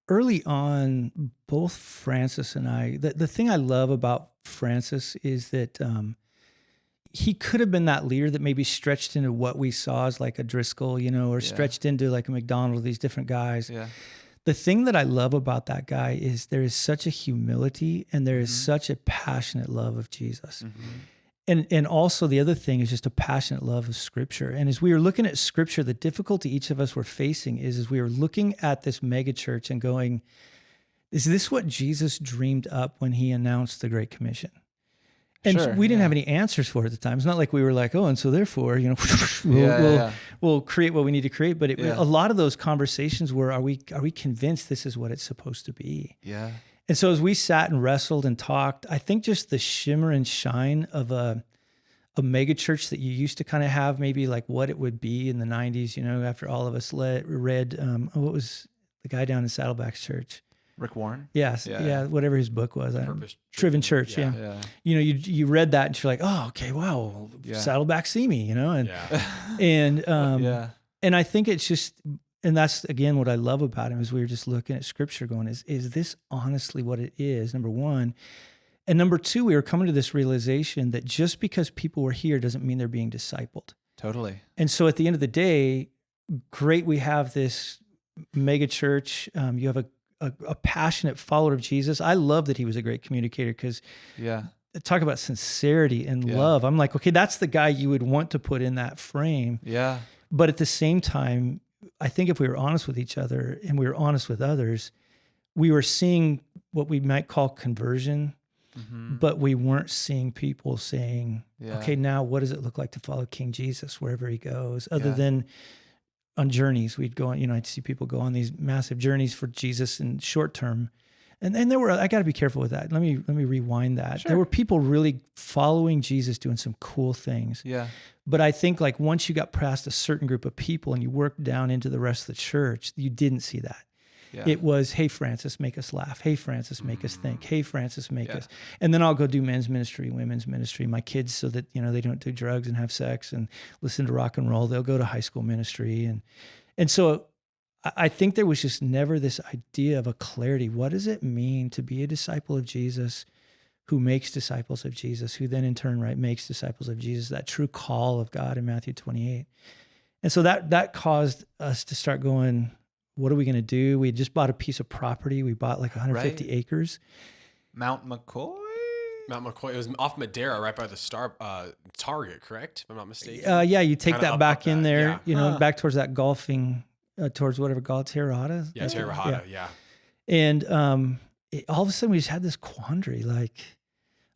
early on, both Francis and I, the thing I love about Francis is that he could have been that leader that maybe stretched into what we saw as like a Driscoll, or stretched into like a McDonald, these different guys. Yeah. The thing that I love about that guy is there is such a humility and there is such a passionate love of Jesus. And also the other thing is just a passionate love of Scripture. And as we were looking at Scripture, the difficulty each of us were facing is we were looking at this mega church and going, is this what Jesus dreamed up when he announced the Great Commission? And we didn't have any answers for it at the time. It's not like we were like, oh, and so therefore, we'll create what we need to create. But a lot of those conversations were, are we convinced this is what it's supposed to be? Yeah. And so as we sat and wrestled and talked, I think just the shimmer and shine of a mega church that you used to kind of have, maybe like what it would be in the 90s, after all of us read, what was the guy down in Saddleback's church? Rick Warren? Yes. Yeah. Whatever his book was. Driven Church. Yeah. You read that and you're like, oh, okay, wow. Saddleback see me, and I think it's just, and that's again, what I love about him is we were just looking at Scripture going, is this honestly what it is? Number one. And number two, we were coming to this realization that just because people were here doesn't mean they're being discipled. Totally. And so at the end of the day, great, we have this mega church. You have a passionate follower of Jesus. I love that he was a great communicator because talk about sincerity and love. I'm like, okay, that's the guy you would want to put in that frame. Yeah. But at the same time, I think if we were honest with each other and we were honest with others, we were seeing what we might call conversion, but we weren't seeing people saying, okay, now what does it look like to follow King Jesus wherever he goes? Other than on journeys, we'd go on, I'd see people go on these massive journeys for Jesus in short term. And there were, I got to be careful with that. Let me rewind that. Sure. There were people really following Jesus, doing some cool things. Yeah. But I think like once you got past a certain group of people and you worked down into the rest of the church, you didn't see that. Yeah. It was, hey, Francis, make us laugh. Hey, Francis, make us think. Hey, Francis, make us. And then I'll go do men's ministry, women's ministry. My kids, so that, they don't do drugs and have sex and listen to rock and roll, they'll go to high school ministry. And so I think there was just never this idea of a clarity. What does it mean to be a disciple of Jesus who makes disciples of Jesus, who then in turn, makes disciples of Jesus, that true call of God in Matthew 28. And so that caused us to start going, what are we going to do? We just bought a piece of property. We bought like 150 acres. Mount McCoy? It was off Madera, right by the Target, correct? If I'm not mistaken. Yeah, you take that back in there, back towards that golfing, towards whatever Tirahata. Yeah, Tirahata, yeah. And all of a sudden we just had this quandary, like,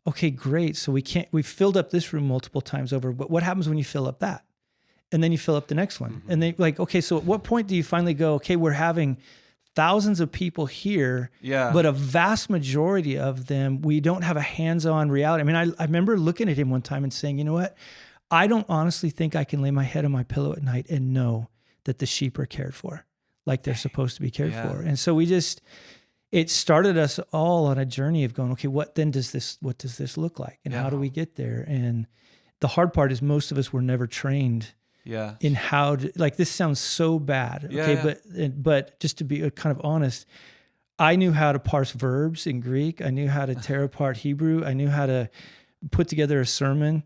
okay, great. So we filled up this room multiple times over, but what happens when you fill up that? And then you fill up the next one. And they like, okay, so at what point do you finally go, okay, we're having thousands of people here, but a vast majority of them, we don't have a hands-on reality. I mean, I remember looking at him one time and saying, you know what? I don't honestly think I can lay my head on my pillow at night and know that the sheep are cared for like they're supposed to be cared for. And so it started us all on a journey of going, okay, what does this look like? And how do we get there? And the hard part is most of us were never trained in how to, like, this sounds so bad. But just to be kind of honest, I knew how to parse verbs in Greek. I knew how to tear apart Hebrew. I knew how to put together a sermon.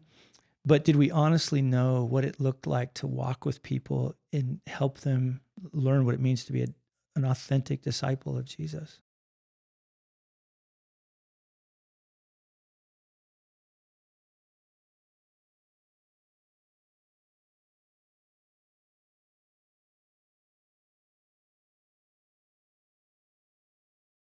But did we honestly know what it looked like to walk with people and help them learn what it means to be an authentic disciple of Jesus?